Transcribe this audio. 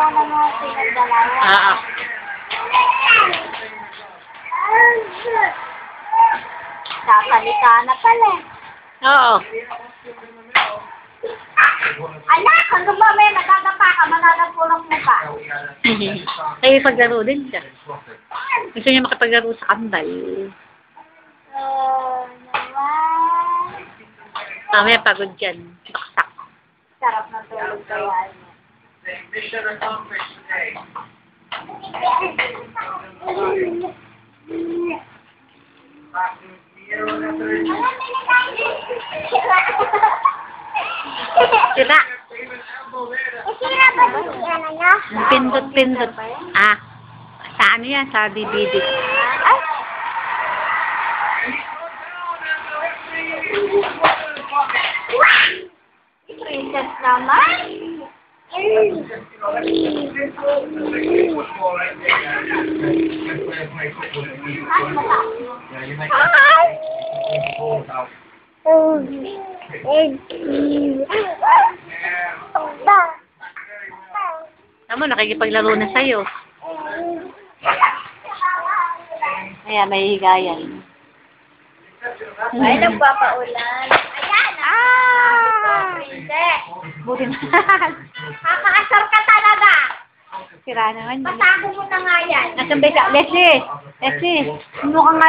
na nga silang dalawa. Ah. Kasalita na pala eh. Oo. Anak, hanggang ba may nagagapa ka, mananagpulong mo pa. Ay, paglaro din siya. Gusto niya makipaglaro sa kandal. Naman. Mamaya pagod yan. Baksak. Sarap na tulog kaya niya. Mission accomplished today. Sira. Sira ba yung ano niya? Pindot-pindot. Ah. Sa ano yan? Sa DVD. Ay! Princess naman. Tama, nakikipaglaro na sa'yo. Ayan, may higayan. Ay, nagpapaulan. Ayan! Princess! Buti na. Kakaasar ka talaga! Sira naman. Patago mo na nga yan. Nasaan ba ka? Leslie! Leslie! Ano ka nga